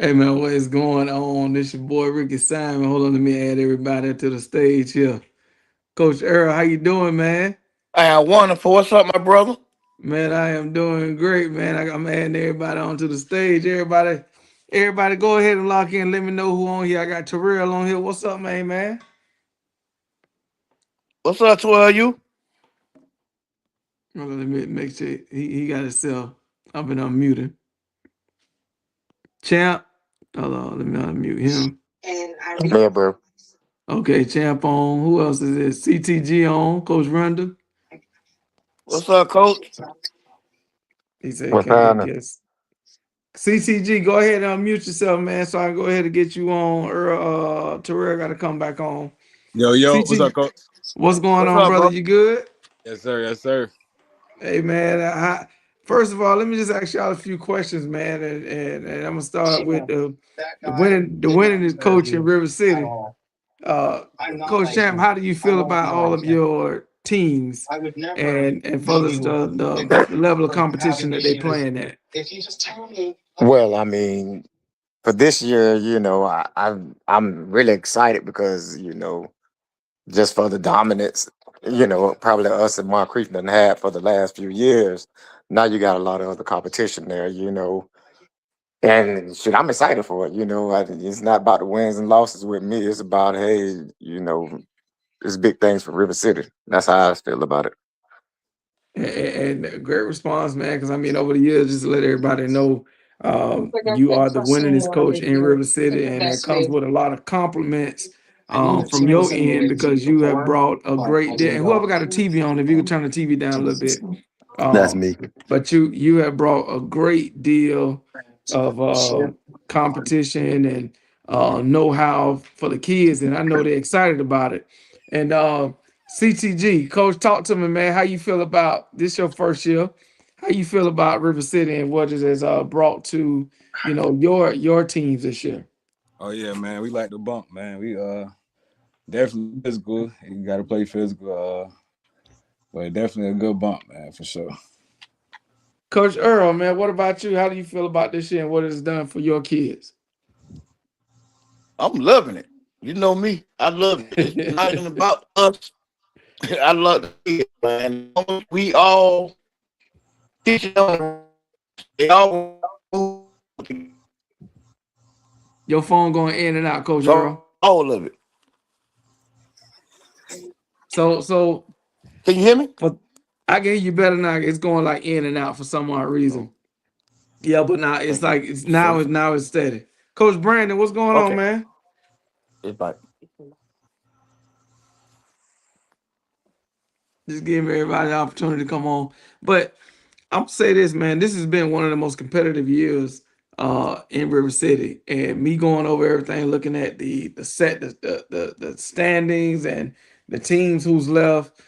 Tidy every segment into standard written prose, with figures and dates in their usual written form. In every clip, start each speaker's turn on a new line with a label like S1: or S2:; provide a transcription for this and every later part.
S1: Hey man, what is going on? This your boy Ricky Simon. Hold on, let me add everybody to the stage here. Coach Earl, how you doing, man?
S2: I wonderful. What's up, my brother?
S1: Man, I am doing great, man. I'm adding everybody onto the stage. Everybody, go ahead and lock in. Let me know who on here. I got Terrell on here. What's up, man?
S2: What's up, 12 you?
S1: Hold on, let me make sure he got himself. I've been unmuted. Champ. Hold on, let me unmute him.
S2: Yeah, bro.
S1: Okay, Champ on. Who else is this? CTG on. Coach Rundle.
S2: What's up, coach?
S1: He said he
S3: What's
S1: can't
S3: happening?
S1: guess. CCG, go ahead and unmute yourself, man, so I can go ahead and get you on. Terrell got to come back on.
S4: Yo, yo, what's up,
S1: CCG,
S4: coach?
S1: what's going
S2: What's
S1: on,
S2: up,
S1: brother?
S2: bro?
S1: You good?
S4: Yes, sir. Yes, sir.
S1: Hey, man. First of all, let me just ask y'all a few questions, man, and I'm gonna start with the winning coach in River City. Uh, Coach Champ, how do you feel about all of your teams and further the level of competition that they playing at?
S3: Well, I mean, for this year, I'm really excited because just for the dominance, probably us and Moncrief done had for the last few years. Now you got a lot of other competition there, and shit, I'm excited for it. It's not about the wins and losses with me. It's about hey, it's big things for River City. That's how I feel about it.
S1: And a great response, man. Because I mean, over the years, just to let everybody know, you are the winningest coach in River City, and that comes with a lot of compliments from your end because you have brought a great deal. And whoever got a TV on, if you could turn the TV down a little bit,
S3: That's
S1: um,
S3: me.
S1: but you have brought a great deal of competition and know-how for the kids, and I know they're excited about it. And CTG, coach, talk to me, man. How you feel about this? Your first year. How you feel about River City and what it has brought to your teams this year?
S4: Oh yeah, man. We like the bump, man. We definitely physical. You got to play physical. But definitely a good bump, man, for sure.
S1: Coach Earl, man, what about you? How do you feel about this year and what it's done for your kids?
S2: I'm loving it. You know me. I love it. It's not even about us. I love the kids, man. We all teach them. They all
S1: Your phone going in and out, Coach
S2: so
S1: Earl.
S2: all of it.
S1: So
S2: Can you hear me?
S1: for I can hear you better now. It's going like in and out for some odd
S2: Oh,
S1: reason. Yeah, but now it's
S2: thank you.
S1: like it's
S2: So
S1: now it's steady. Coach Brandon, what's going on,
S2: okay,
S1: man?
S2: it's like
S1: Just giving everybody the opportunity to come on. But I'm say this, man. This has been one of the most competitive years in River City, and me going over everything, looking at the standings and the teams who's left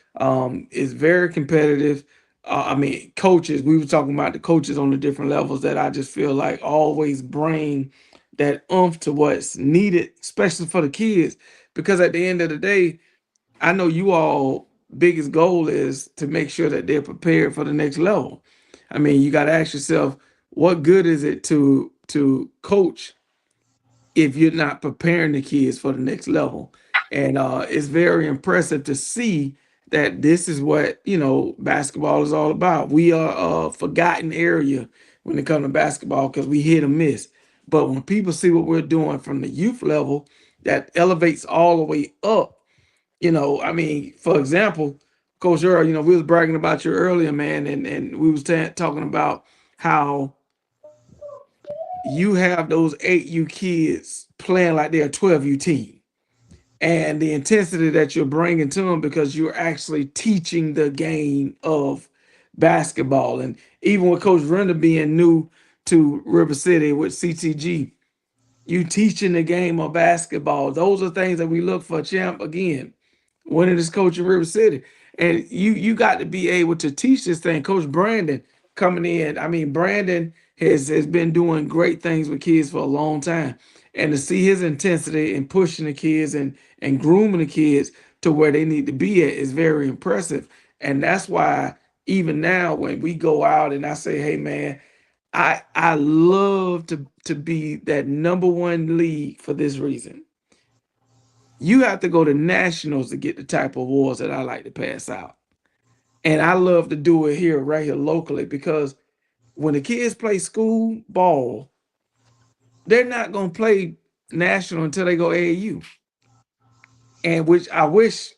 S1: is very competitive. I mean, coaches. We were talking about the coaches on the different levels that I just feel like always bring that oomph to what's needed, especially for the kids, because at the end of the day I know you all biggest goal is to make sure that they're prepared for the next level. I mean, you got to ask yourself, what good is it to coach if you're not preparing the kids for the next level? And it's very impressive to see that this is what basketball is all about. We are a forgotten area when it comes to basketball because we hit or miss. But when people see what we're doing from the youth level, that elevates all the way up. I mean, for example, Coach Earl, we was bragging about you earlier, man, and we was talking about how you have those 8U kids playing like they're a 12U team and the intensity that you're bringing to them because you're actually teaching the game of basketball. And even with Coach Render being new to River City with CTG, you teaching the game of basketball. Those are things that we look for, champ, again winning this coach in River City. And you got to be able to teach this thing. Coach Brandon coming in. I mean, Brandon has been doing great things with kids for a long time. And to see his intensity and pushing the kids and grooming the kids to where they need to be at is very impressive. And that's why even now when we go out and I say, hey man, I love to be that number one league for this reason. You have to go to nationals to get the type of awards that I like to pass out. And I love to do it here, right here locally, because when the kids play school ball, they're not going to play national until they go AAU. And which I wish,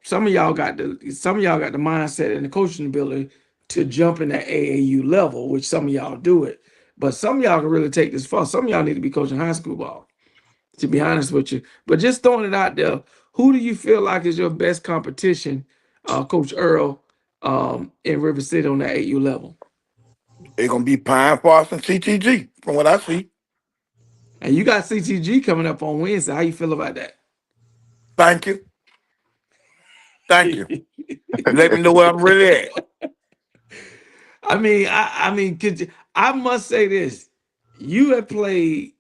S1: some of y'all got the mindset and the coaching ability to jump in that AAU level, which some of y'all do it. But some of y'all can really take this far. Some of y'all need to be coaching high school ball, to be honest with you. But just throwing it out there, who do you feel like is your best competition, Coach Earl, in River City on that AAU level?
S2: It's gonna be Pine Forest and CTG, from what I see.
S1: And you got CTG coming up on Wednesday. How you feel about that?
S2: Thank you. Thank you. Let me know where I'm really at.
S1: I mean, I must say this: you have played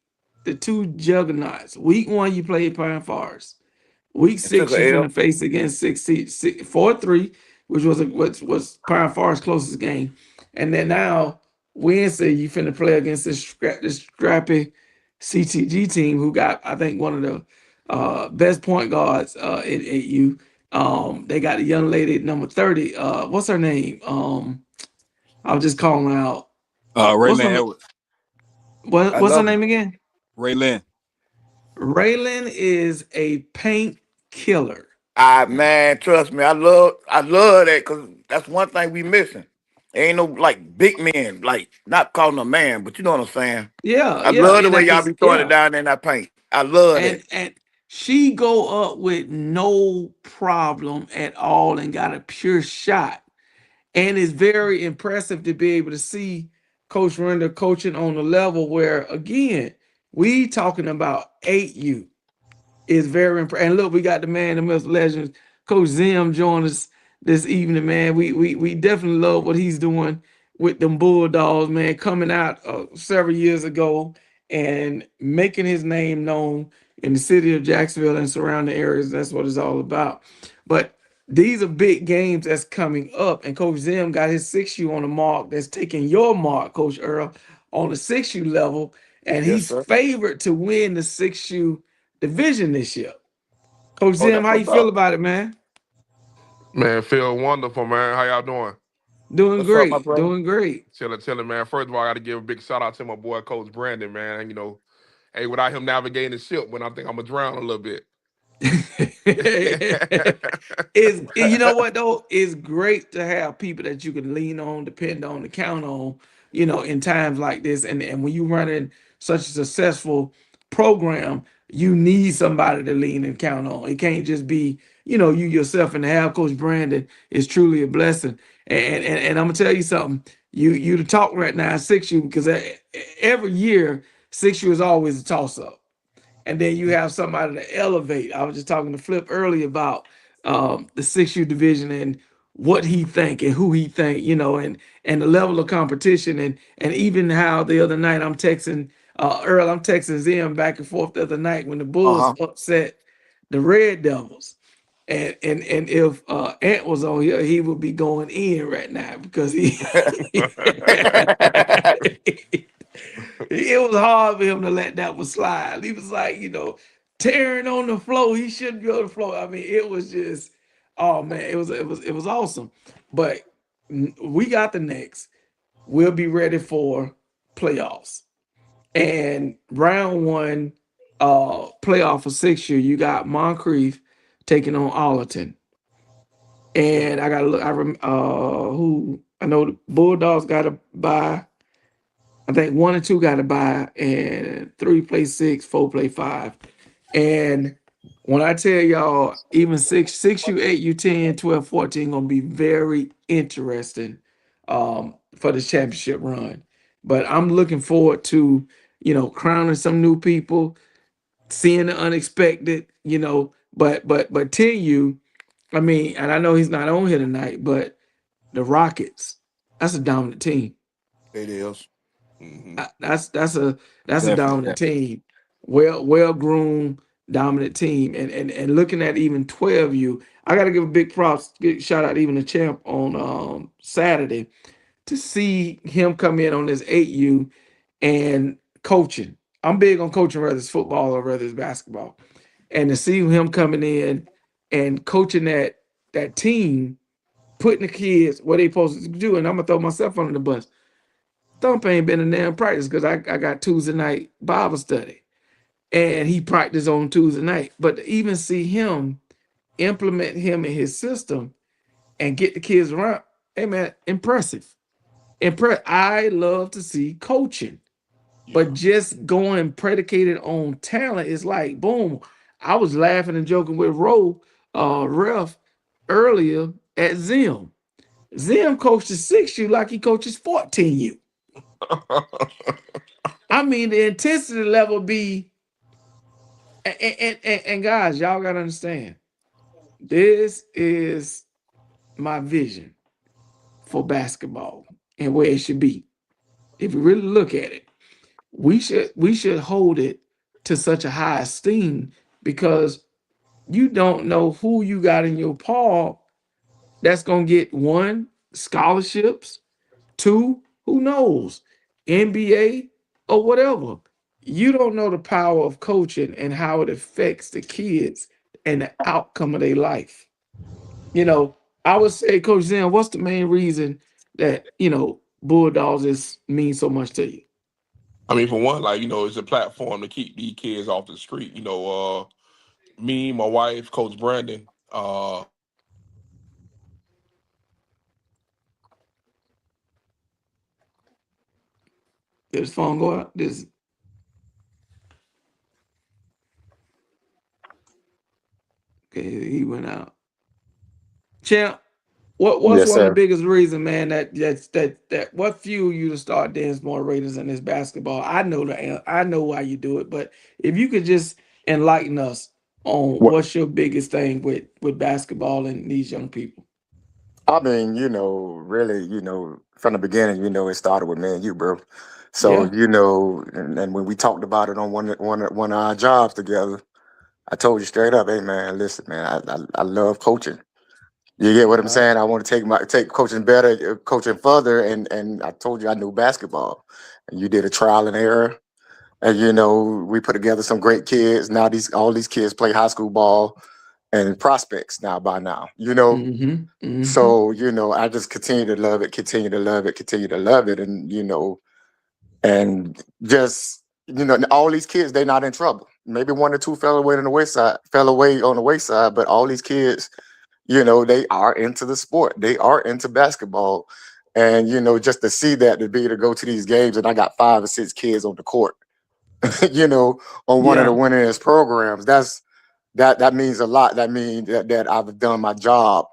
S1: the two juggernauts. Week 1, you played Pine Forest. Week
S2: It took
S1: 6,
S2: a
S1: you're
S2: L.
S1: gonna face against 4-3, which was Pine Forest's closest game, and then now Wednesday you finna play against this scrappy CTG team who got, I think, one of the best point guards at AU. They got a young lady at number 30. What's her name? I'll just call her out. What's
S4: Raylan
S1: her
S4: Edwards.
S2: I
S1: what's her
S2: love it.
S1: name again?
S4: Raylan.
S1: Raylan is a paint killer.
S2: Man, trust me, I love that because that's one thing we missing. Ain't no like big men, like not calling a man, but you know what I'm saying.
S1: Yeah,
S2: I
S1: yeah,
S2: love the
S1: in
S2: way
S1: that
S2: y'all be throwing it
S1: yeah.
S2: down there in that paint. I love that.
S1: And she go up with no problem at all and got a pure shot. And it's very impressive to be able to see Coach Render coaching on a level where, again, we talking about 8U is very impressive. And look, we got the man, the myth, legends, Coach Zim, join us this evening, man. We definitely love what he's doing with them Bulldogs, man, coming out several years ago and making his name known in the city of Jacksonville and surrounding areas. That's what it's all about. But these are big games that's coming up, and Coach Zim got his 6U on the mark. That's taking your mark, Coach Earl, on the 6U level, and
S2: Yes,
S1: he's
S2: sir.
S1: favored to win the 6U division this year. Coach
S2: Oh,
S1: Zim,
S2: that's
S1: how you
S2: what's
S1: feel
S2: up.
S1: about it, man?
S5: Man, feel wonderful, man. How y'all doing?
S1: Doing
S2: What's up, my
S1: great,
S2: brother?
S1: doing great.
S5: Chilling, man. First of all, I got to give a big shout out to my boy, Coach Brandon, man. Hey, without him navigating the ship, when I think I'm gonna drown a little bit.
S1: Is you know what though? It's great to have people that you can lean on, depend on, to count on, in times like this. And when you running such a successful program, you need somebody to lean and count on. It can't just be, you yourself. And to have Coach Brandon is truly a blessing. And I'm gonna tell you something. You to talk right now, 6U, because every year 6U is always a toss up, and then you have somebody to elevate. I was just talking to Flip earlier about the 6U division and what he think and who he think, and the level of competition, and even how the other night I'm texting Earl, I'm texting Zim back and forth the other night when the Bulls
S2: Uh-huh.
S1: upset the Red Devils. And if Ant was on here, he would be going in right now because he it was hard for him to let that one slide. He was like, tearing on the floor. He shouldn't be on the floor. I mean, it was just, oh man, it was awesome. But we got the next. We'll be ready for playoffs. And round 1, playoff for 6U, you got Moncrief taking on Arlington. And I gotta look. Who I know the Bulldogs got to buy. I think 1 and 2 got to buy, and 3 play 6, 4 play 5. And when I tell y'all, even 6U, 8U, 10, 12, 14 gonna be very interesting for this championship run. But I'm looking forward to, crowning some new people, seeing the unexpected, but 10U, I mean, and I know he's not on here tonight, but the Rockets, that's a dominant team.
S2: It is.
S1: That's a
S4: Definitely.
S1: dominant team. Well groomed, dominant team. And looking at even 12U, I gotta give a big props, shout out even the champ on Saturday. to see him come in on this 8U and coaching. I'm big on coaching, whether it's football or whether it's basketball. And to see him coming in and coaching that team, putting the kids what they supposed to do. And I'm gonna throw myself under the bus. Thump ain't been in there in practice because I got Tuesday night Bible study. And he practiced on Tuesday night. But to even see him implement him in his system and get the kids around, hey man, impressive. I love to see coaching. But just going predicated on talent is like boom. I was laughing and joking with Ref earlier at Zim. Zim coaches 6U like he coaches 14U. I mean, the intensity level be and guys, y'all gotta understand. This is my vision for basketball and where it should be. If you really look at it, we should hold it to such a high esteem because you don't know who you got in your paw that's gonna get one scholarships, two, who knows, NBA or whatever. You don't know the power of coaching and how it affects the kids and the outcome of their life. You know, I would say, Coach Zen, what's the main reason that Bulldogs is mean so much to you?
S5: I mean, for one, like, it's a platform to keep these kids off the street. Me, my wife, Coach Brandon,
S1: Did his phone go out? Okay, he went out. Champ, what's
S3: Yes,
S1: one of the
S3: sir.
S1: biggest reasons, man, that what fuel you to start dancing more Raiders in this basketball? I know why you do it, but if you could just enlighten us on
S3: What
S1: what's your biggest thing with basketball and these young people.
S3: I mean, really, from the beginning, it started with me and you, bro. So,
S1: Yeah.
S3: and when we talked about it on one of our jobs together, I told you straight up, hey man, listen, man, I love coaching. You get what I'm
S1: Right.
S3: saying? I want to take coaching better, coaching further, and I told you I knew basketball, and you did a trial and error, and we put together some great kids. Now all these kids play high school ball and prospects now by now,
S1: Mm-hmm. Mm-hmm.
S3: So I just continue to love it, continue to love it, continue to love it, and just all these kids they're not in trouble. Maybe one or two fell away on the wayside, but all these kids they are into the sport. They are into basketball. And, just to see that, to be able to go to these games, and I got 5 or 6 kids on the court, on one of the
S1: Yeah.
S3: winningest programs, that means a lot. That means that I've done my job,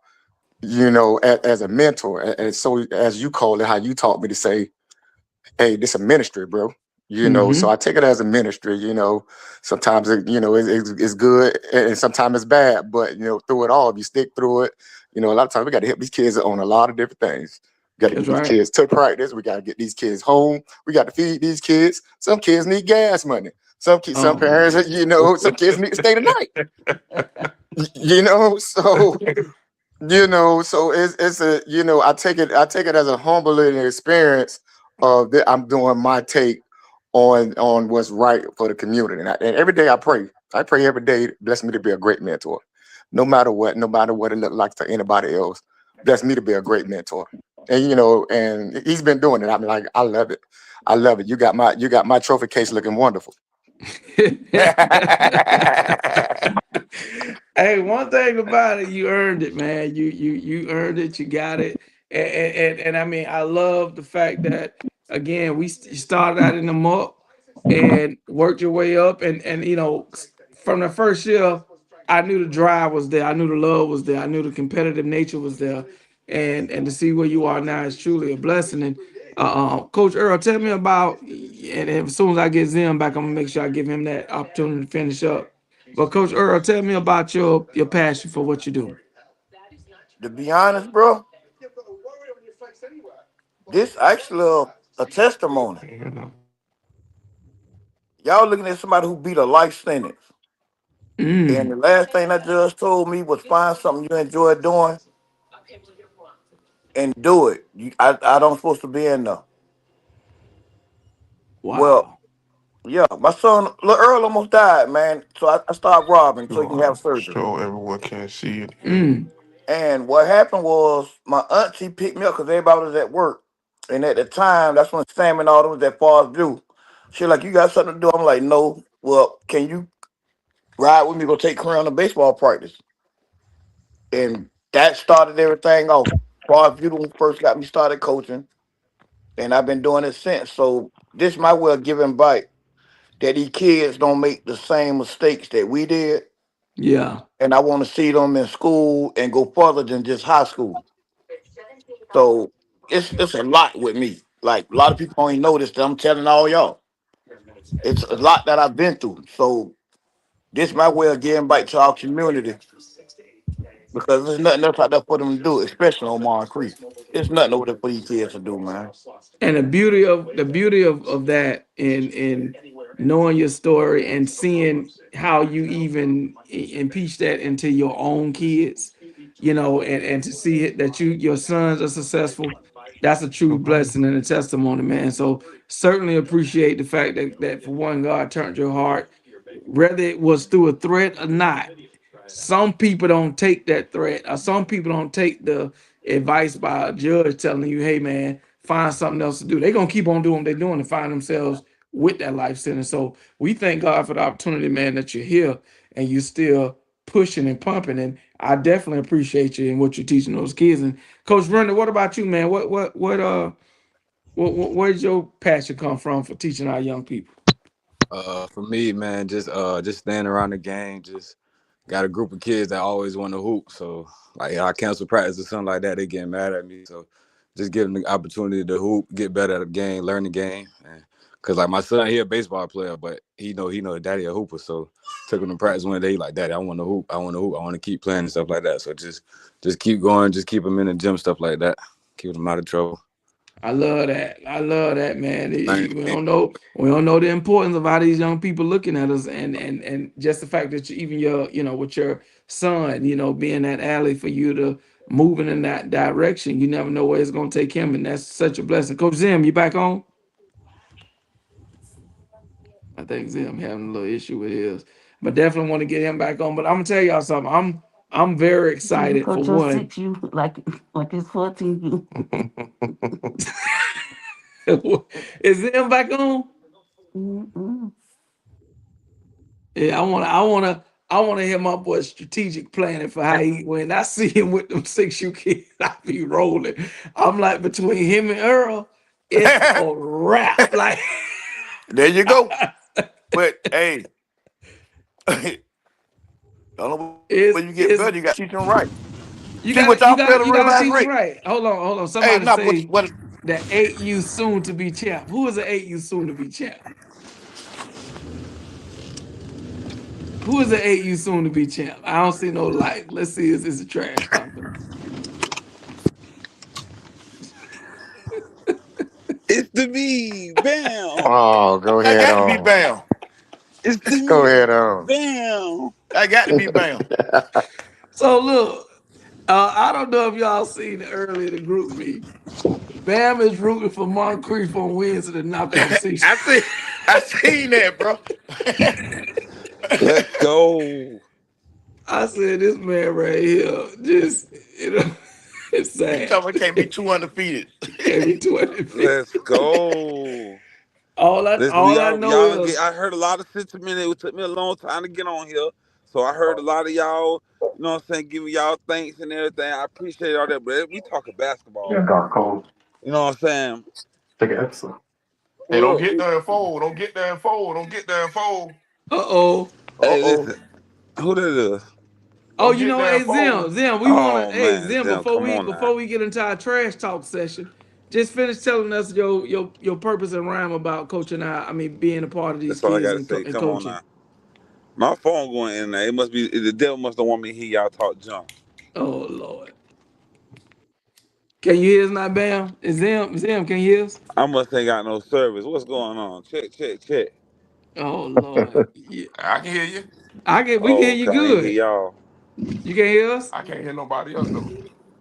S3: as a mentor. And so, as you call it, how you taught me to say, hey, this a ministry, bro. So
S1: Mm-hmm.
S3: I take it as a ministry. Sometimes it's good and sometimes it's bad, but through it all, if you stick through it, a lot of times we got to help these kids on a lot of different things. We got to
S1: That's
S3: get these
S1: right.
S3: kids to practice. We got to get these kids home. We got to feed these kids. Some kids need gas money. Some
S1: Oh
S3: parents,
S1: man.
S3: some kids need to stay the night. So so it's a I take it as a humbling experience of that I'm doing my take on what's right for the community, and every day I pray every day, bless me to be a great mentor, no matter what it looked like to anybody else, bless me to be a great mentor, and he's been doing it. I'm like, I love it. You got my trophy case looking wonderful.
S1: Hey, one thing about it, you earned it, man. You earned it. You got it. And I mean, I love the fact that again, you started out in the muck and worked your way up, and from the first year, I knew the drive was there. I knew the love was there. I knew the competitive nature was there, and to see where you are now is truly a blessing. And Coach Earl, tell me about, and as soon as I get Zim back, I'm gonna make sure I give him that opportunity to finish up. But Coach Earl, tell me about your passion for what you do.
S2: To be honest, bro, this actually a testimony. Y'all looking at somebody who beat a life sentence. And
S1: Mm,
S2: the last thing that judge told me was find something you enjoy doing and do it. I don't supposed to be in there. Well,
S1: Wow.
S2: yeah, my son, little Earl, almost died, man. So I started robbing so he can have surgery.
S5: Show everyone can see it.
S1: Mm.
S2: And what happened was my auntie picked me up because everybody was at work. And at the time, that's when Sam and all them was at Falls View. She like, you got something to do? I'm like, no. Well, can you ride with me, go take Crown to baseball practice? And that started everything off. Falls View when first got me started coaching. And I've been doing it since. So this my way of giving back that these kids don't make the same mistakes that we did.
S1: Yeah.
S2: And I want to see them in school and go further than just high school. So it's a lot with me. Like a lot of people don't even notice that I'm telling all y'all. It's a lot that I've been through. So this my way of getting back to our community because there's nothing else out there for them to do, especially on Mon Creek. There's nothing over there for these kids to do, man.
S1: And the beauty of that in knowing your story and seeing how you even impeach that into your own kids, you know, and to see it that your sons are successful, that's a true blessing and a testimony, man. So certainly appreciate the fact that for one, God turned your heart, whether it was through a threat or not. Some people don't take that threat, or some people don't take the advice by a judge telling you, hey man, find something else to do. They're gonna keep on doing what they're doing and find themselves with that life sentence. So we thank God for the opportunity, man, that you're here and you still pushing and pumping. And I definitely appreciate you and what you're teaching those kids. And Coach Brenda, what about you, man? Where's your passion come from for teaching our young people?
S4: For me, man, just standing around the game, just got a group of kids that always want to hoop. So like I cancel practice or something like that, they get mad at me. So just give them the opportunity to hoop, get better at the game, learn the game. And cause like my son, he a baseball player, but he know daddy a hooper. So took him to practice one day, he like, daddy, I want to hoop, I want to hoop, I want to keep playing and stuff like that. So just keep going, just keep him in the gym, stuff like that. Keep him out of trouble.
S1: I love that. I love that, man.
S4: Learn
S1: We
S4: the game.
S1: don't know the importance of how these young people looking at us, and just the fact that even your, you know, with your son, you know, being that alley for you to moving in that direction. You never know where it's gonna take him, and that's such a blessing. Coach Zim, you back on? I think Zim having a little issue with his, but definitely want to get him back on. But I'm gonna tell y'all something. I'm very excited for
S6: Coach, your
S1: one.
S6: 6U like it's 14U.
S1: Is Zim back on?
S6: Mm-mm.
S1: Yeah, I wanna hear my boy strategic planning for how he when I see him with them 6U kids, I be rolling. I'm like between him and Earl, it's a wrap. Like
S2: There you go. But hey, don't know when you get
S1: it's
S2: better, you got to teach them right.
S1: you
S2: See what
S1: got you
S2: y'all fail
S1: got
S2: to
S1: you gotta
S2: realize,
S1: teach them
S2: Rick?
S1: right. Hold on.
S2: Hey,
S1: Somebody
S2: not
S1: say
S2: what
S1: that 8U soon to be champ. Who is an 8U soon to be champ? Who is an 8U soon to be champ? I don't see no light. Let's see, is this a trash talking?
S7: It's the me, bam.
S3: Oh, go
S2: I
S3: ahead
S2: got to be
S3: on.
S2: bound.
S7: It's the
S3: Go
S7: me,
S3: ahead on.
S7: bam.
S2: I got to be bound.
S1: So look, I don't know if y'all seen it earlier in the group me. Bam is rooting for Moncrief on Wednesday to knock off six.
S2: I seen that, bro.
S7: Let's go.
S1: I said this man right here, just you know, it's
S2: He
S1: sad.
S2: told me can't be too undefeated.
S1: Can't be 20.
S7: Let's go. Listen,
S1: All I know
S7: y'all get.
S1: is
S7: I heard a lot of sentiment. It took me a long time to get on here, so I heard a lot of y'all. You know what I'm saying? Giving y'all thanks and everything. I appreciate all that, but we talking basketball. You know what I'm saying?
S5: Hey, don't
S7: Look,
S5: get there and fold. Don't get there and fold. Don't get there and fold.
S1: uh-oh.
S7: hey,
S2: Uh-oh.
S7: listen. Who that is?
S1: Oh,
S5: Don't
S1: you
S5: get
S1: know,
S5: there and
S1: hey
S5: fold.
S1: Zim, we wanna
S7: Oh
S1: hey
S7: man,
S1: Zim,
S7: Zim, come on now.
S1: before we get into our trash talk session, just finish telling us your purpose and rhyme about coaching I mean being a part of these
S7: That's all I
S1: kids
S7: gotta say.
S1: and
S7: Come on
S1: coaching.
S7: now. My phone going in there. It must be the devil must don't want me to hear y'all talk junk.
S1: Oh Lord. Can you hear us now, Bam? Is Zim, can you hear us?
S7: I must ain't got no service. What's going on? Check, check, check.
S1: Oh Lord. Yeah.
S5: I can hear you.
S1: We can
S7: Oh,
S1: hear you
S7: okay, I ain't hear
S1: good.
S7: y'all.
S1: You can hear us?
S5: I can't hear nobody else though.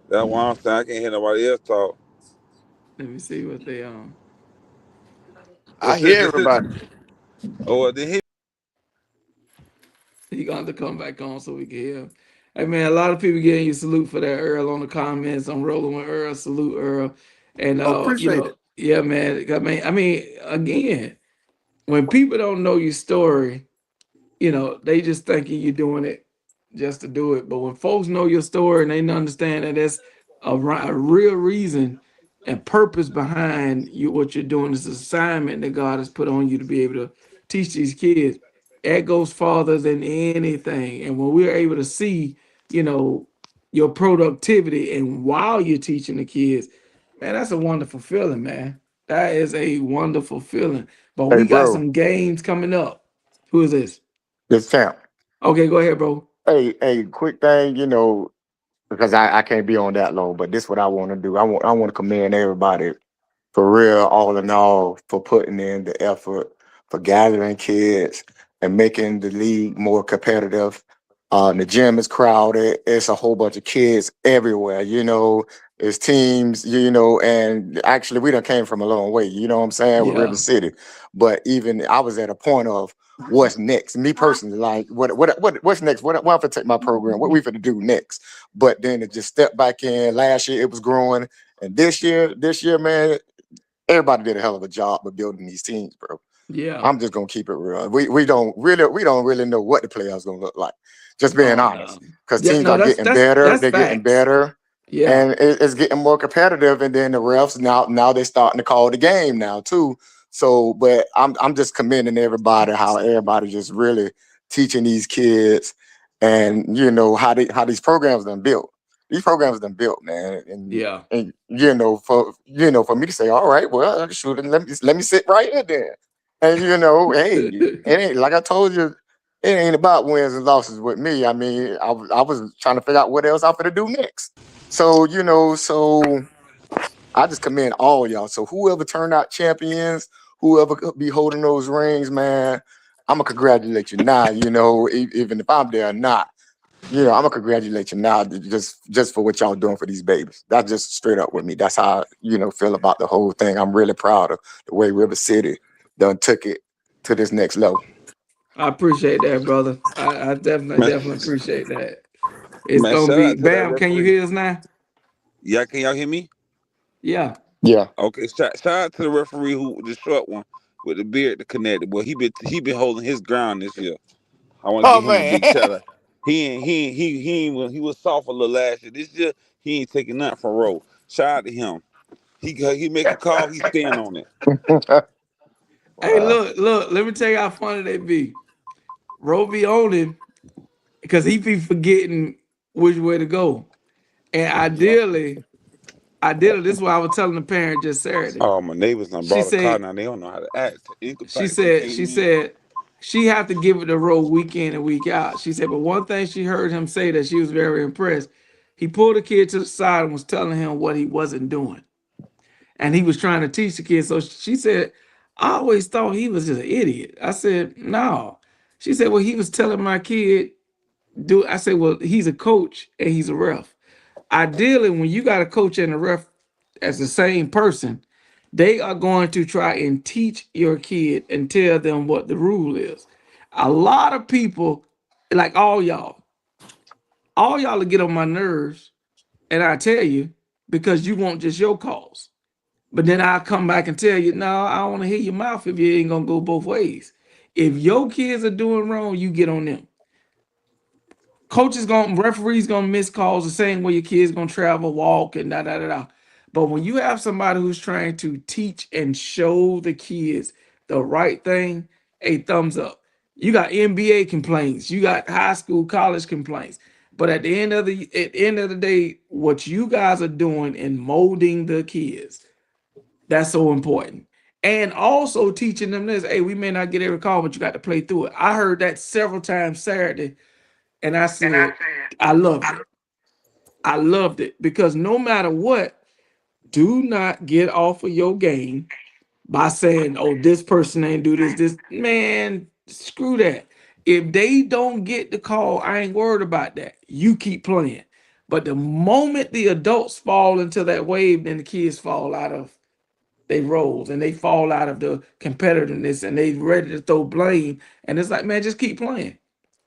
S7: That's why I'm saying I can't hear nobody else talk.
S1: Let me see what they
S2: I hear everybody.
S7: Oh, then he
S1: He gonna have to come back on so we can hear him. Hey man, a lot of people getting you salute for that Earl on the comments. I'm rolling with Earl, salute Earl. And
S2: I appreciate it.
S1: yeah, man. I mean, again, when people don't know your story, they just thinking you're doing it just to do it. But when folks know your story and they understand that there's a real reason and purpose behind you, what you're doing, this assignment that God has put on you to be able to teach these kids, that goes farther than anything. And when we're able to see, you know, your productivity and while you're teaching the kids, man, that's a wonderful feeling, man. That is a wonderful feeling. But
S3: Hey,
S1: we got
S3: bro,
S1: some games coming up. Who is this?
S3: this champ.
S1: Okay, go ahead, bro.
S3: Hey, quick thing, because I can't be on that long, but this what I want to do. I want to commend everybody for real, all in all, for putting in the effort, for gathering kids and making the league more competitive. The gym is crowded. It's a whole bunch of kids everywhere. It's teams. And actually, we done came from a long way. You know what I'm saying, with River
S1: Yeah,
S3: City. But even I was at a point of what's next. Me personally, like what's next? What if I take my program? What we finna do next? But then it just stepped back in. Last year it was growing, and this year, man, everybody did a hell of a job of building these teams, bro.
S1: yeah.
S3: I'm just gonna keep it real. We don't really know what the playoffs gonna look like. Just being
S1: Oh
S3: honest,
S1: no.
S3: because
S1: Yeah,
S3: teams
S1: no,
S3: are
S1: that's
S3: getting
S1: that's
S3: better.
S1: that's
S3: They're getting
S1: facts.
S3: better,
S1: Yeah,
S3: and it's getting more competitive. And then the refs now they're starting to call the game now too. So, but I'm just commending everybody how everybody just really teaching these kids, and how these programs done built. These programs done built, man, and
S1: yeah.
S3: and for me to say, all right, well, shoot, let me sit right here then. And hey, it ain't like I told you, it ain't about wins and losses with me. I mean, I was trying to figure out what else I'm gonna do next. So I just commend all y'all. So whoever turned out champions, whoever could be holding those rings, man, I'm gonna congratulate you now. Even if I'm there or not, I'm gonna congratulate you now, just for what y'all doing for these babies. That's just straight up with me. That's how I feel about the whole thing. I'm really proud of the way River City done took it to this next level.
S1: I appreciate that, brother. I definitely,
S7: man,
S1: definitely appreciate that. It's
S7: man,
S1: gonna
S7: shout
S1: be
S7: out to that
S1: Bam. Can you
S7: referee.
S1: hear us now?
S7: Yeah, can y'all hear me?
S1: Yeah.
S3: Yeah.
S7: Okay, shout out to the referee who the short one with the beard, the connected. Boy, he been holding his ground this year. I want to
S2: Oh
S7: give him a
S2: man.
S7: big shout out. He was soft a little last year. This year he ain't taking nothing from Rowe. Shout out to him. He make a call. He stand on it.
S1: Hey,
S3: Wow.
S1: look. Let me tell you how funny they be. Roby on him because he be forgetting which way to go. And ideally, this is what I was telling the parent just Saturday.
S7: Oh, my neighbors done
S1: She
S7: brought a car
S1: said,
S7: now. They don't know how to act.
S1: she
S7: Incomplete
S1: said, she
S7: came in.
S1: said, she have to give it the road week in and week out. She said, but one thing she heard him say that she was very impressed. He pulled the kid to the side and was telling him what he wasn't doing, and he was trying to teach the kid. So she said, I always thought he was just an idiot. I said, no. She said, well, he was telling my kid do. I said, well, he's a coach and he's a ref. Ideally, when you got a coach and a ref as the same person, they are going to try and teach your kid and tell them what the rule is. A lot of people, like all y'all will get on my nerves, and I tell you, because you want just your cause. But then I'll come back and tell you, no, I don't want to hear your mouth if you ain't gonna go both ways. If your kids are doing wrong, you get on them. Referees gonna miss calls the same way your kids gonna travel, walk, and da da da da. But when you have somebody who's trying to teach and show the kids the right thing, a thumbs up. You got NBA complaints, you got high school, college complaints. But at the end of the day, what you guys are doing in molding the kids, that's so important. And also teaching them this, hey, we may not get every call, but you got to play through it. I heard that several times Saturday, and I said, I loved it. I loved it because no matter what, do not get off of your game by saying, oh, this person ain't do this. Man, screw that. If they don't get the call, I ain't worried about that. You keep playing. But the moment the adults fall into that wave, then the kids fall out of their roles and they fall out of the competitiveness and they ready to throw blame. And it's like, man, just keep playing.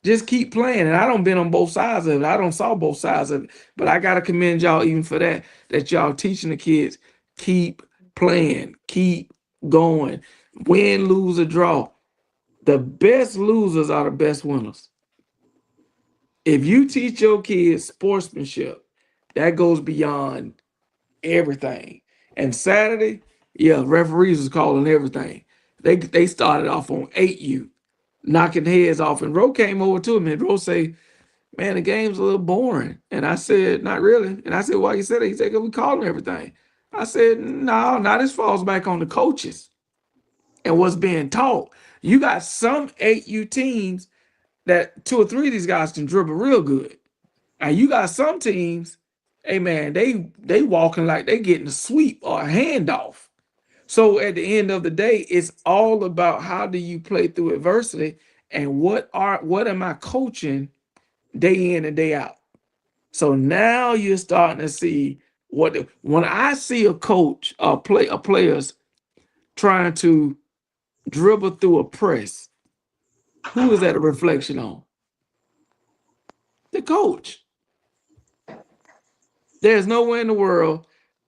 S1: Just keep playing. And I don't been on both sides of it. I don't saw both sides of it. But I gotta commend y'all even for that y'all teaching the kids, keep playing, keep going. Win, lose, or draw. The best losers are the best winners. If you teach your kids sportsmanship, that goes beyond everything. And Saturday, yeah, referees was calling everything. They started off on 8U, knocking heads off. And Ro came over to him and Ro say, man, the game's a little boring. And I said, not really. And I said, why you said that? He said, 'cause we calling everything. I said, no, now this falls back on the coaches and what's being taught. You got some 8U teams that 2 or 3 of these guys can dribble real good. And you got some teams, hey man, they walking like they getting a sweep or a handoff. So at the end of the day, it's all about how do you play through adversity and what am I coaching day in and day out. So now you're starting to see when I see a coach or players trying to dribble through a press, who is that a reflection on? The coach. There's no way in the world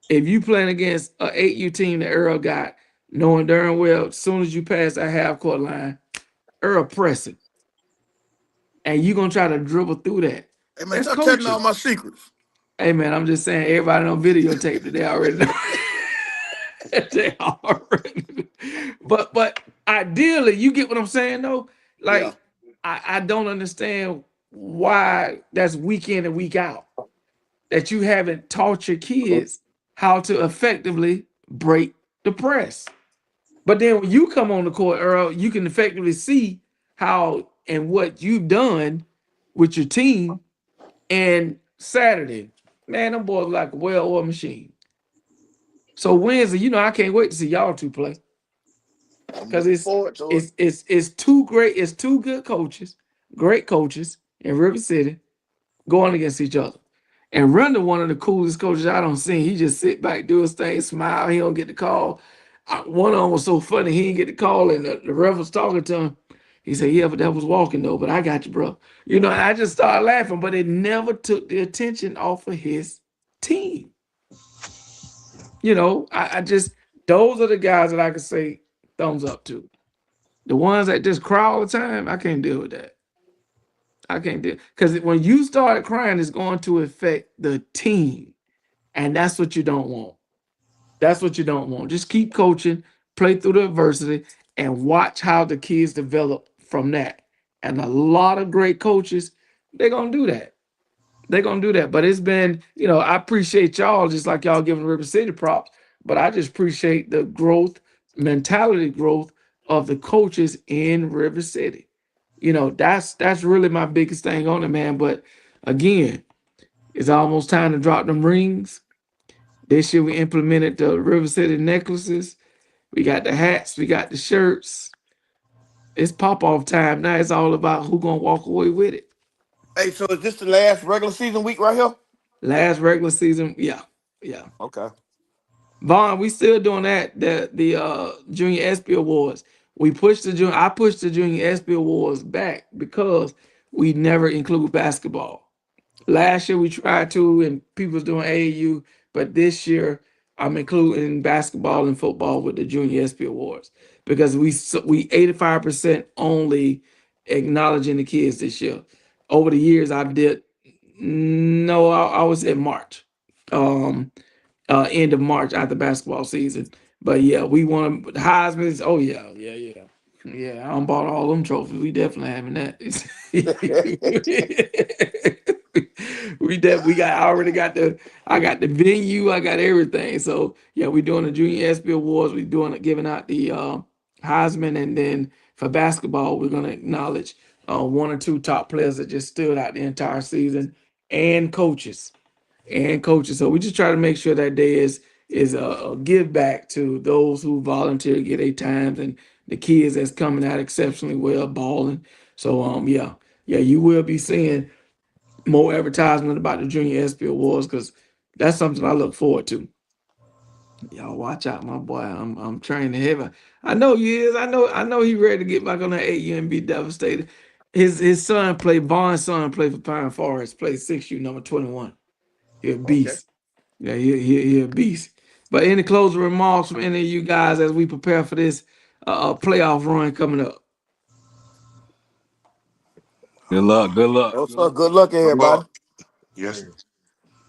S1: if you playing against an 8U team that Earl got, knowing darn well as soon as you pass that half court line, Earl pressing, and you gonna try to dribble through that.
S2: Hey man,
S1: That's
S2: stop telling
S1: coaching.
S2: all my secrets.
S1: Hey man, I'm just saying everybody on videotape that they already know. They already. But ideally, you get what I'm saying though. Like
S2: Yeah.
S1: I don't understand why that's week in and week out that you haven't taught your kids how to effectively break the press. But then when you come on the court, Earl, you can effectively see how and what you've done with your team. And Saturday, man, them boys like a well-oiled machine. So Wednesday, I can't wait to see y'all two play. Because it's two good coaches, great coaches in River City going against each other. And Renda, one of the coolest coaches I don't see. He just sit back, do his thing, smile. He don't get the call. One of them was so funny. He didn't get the call, and the ref was talking to him. He said, "Yeah, but that was walking though. But I got you, bro." I just started laughing, but it never took the attention off of his team. I just those are the guys that I could say thumbs up to. The ones that just cry all the time, I can't deal with that. I can't do it. Because when you start crying, it's going to affect the team. And that's what you don't want. That's what you don't want. Just keep coaching, play through the adversity, and watch how the kids develop from that. And a lot of great coaches, they're going to do that. They're going to do that. But it's been, I appreciate y'all, just like y'all giving River City props, but I just appreciate the mentality growth of the coaches in River City. That's really my biggest thing on it, man. But again, it's almost time to drop them rings. This year we implemented the River City necklaces. We got the hats, we got the shirts. It's pop-off time. Now it's all about who gonna walk away with it.
S2: Hey, so is this the last regular season week right here?
S1: Last regular season, yeah.
S2: Okay.
S1: Vaughn, we still doing that. The Junior ESPY Awards. I pushed the Junior ESPY Awards back because we never include basketball. Last year we tried to, and people was doing AAU, but this year I'm including basketball and football with the Junior ESPY Awards because we 85% only acknowledging the kids this year. Over the years, I was in March. End of March after basketball season. But yeah, we want Heisman's. Oh yeah. I done bought all them trophies. We definitely having that. I got the venue, I got everything. So yeah, we doing the Junior ESPY Awards. We giving out the Heisman, and then for basketball, we're gonna acknowledge 1 or 2 top players that just stood out the entire season, and coaches. So we just try to make sure that day is a give back to those who volunteer to get their times and the kids that's coming out exceptionally well balling. So yeah, you will be seeing more advertisement about the Junior ESPY Awards, because that's something I look forward to. Y'all watch out, my boy. I'm trying to heaven. I know he is. I know he ready to get back on that 8U and be devastated. His son played, Vaughn's son played for Pine Forest, played 6U number 21. He a beast. Yeah, he a beast. But any closing remarks from any of you guys as we prepare for this playoff run coming up?
S4: Good luck. Good luck.
S2: What's up? Good luck, everybody.
S8: Yes.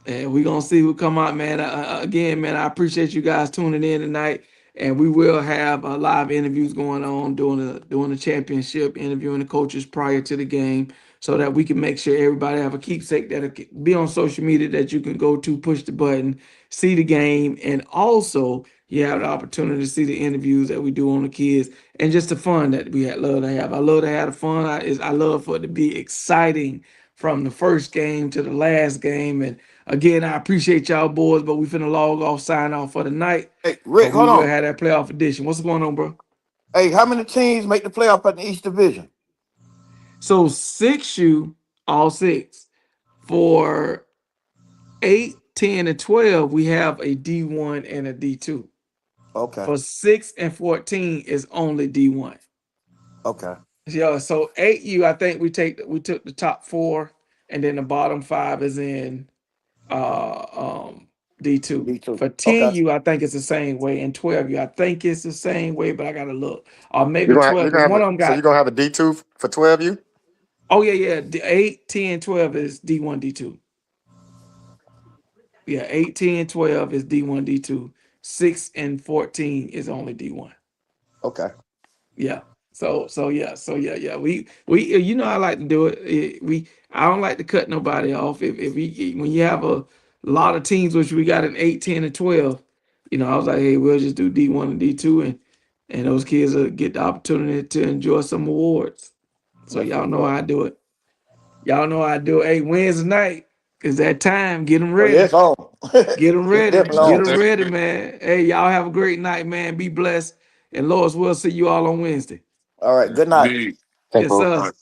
S1: And we're going to see who come out, man. Again, man, I appreciate you guys tuning in tonight. And we will have live interviews going on during the championship, interviewing the coaches prior to the game, so that we can make sure everybody have a keepsake that'll be on social media that you can go to, push the button, see the game, and also you have the opportunity to see the interviews that we do on the kids and just the fun that we love to have. I love to have the fun. I love for it to be exciting from the first game to the last game. And again, I appreciate y'all boys, but we finna log off, sign off for the night.
S2: Hey, Rick,
S1: But we
S2: hold
S1: will
S2: on.
S1: have that playoff edition. What's going on, bro?
S2: Hey, how many teams make the playoff in each division?
S1: So 6U, all 6. For 8, 10, and 12, we have a D1 and a D2.
S2: Okay.
S1: For 6 and 14 is only D1.
S2: Okay.
S1: Yeah, so 8U, I think we took the top 4, and then the bottom 5 is in D2.
S2: D2.
S1: For
S2: Okay.
S1: 10U, I think it's the same way. And 12U, I think it's the same way, but I gotta look. Or
S3: You're
S1: maybe
S3: gonna,
S1: 12,
S3: you're
S1: because
S3: gonna
S1: one
S3: have
S1: of them
S3: so
S1: got,
S3: you're gonna have a D2 for 12U?
S1: oh yeah. 8, 10, 12 is D1, D2. Yeah, 8, 10, 12 is D1, D2. 6 and 14 is only D1.
S2: Okay.
S1: Yeah. So yeah. We you know I like to do it. I don't like to cut nobody off. If when you have a lot of teams, which we got in 8, 10, and 12, I was like, hey, we'll just do D1 and D2, and those kids will get the opportunity to enjoy some awards. So
S2: That's
S1: y'all
S2: what's
S1: know
S2: up.
S1: how I do it. Y'all know how I do it. Hey, Wednesday night is that time. Get them
S2: Oh,
S1: ready.
S2: yeah, it's on.
S1: Get them
S2: It's
S1: ready.
S2: definitely
S1: Get
S2: on.
S1: them ready, man. Hey, y'all have a great night, man. Be blessed. And Lois, we'll see you all on Wednesday.
S2: All right. Good night.
S8: Indeed.
S3: Hey,
S1: Yes,
S3: bro.
S1: sir.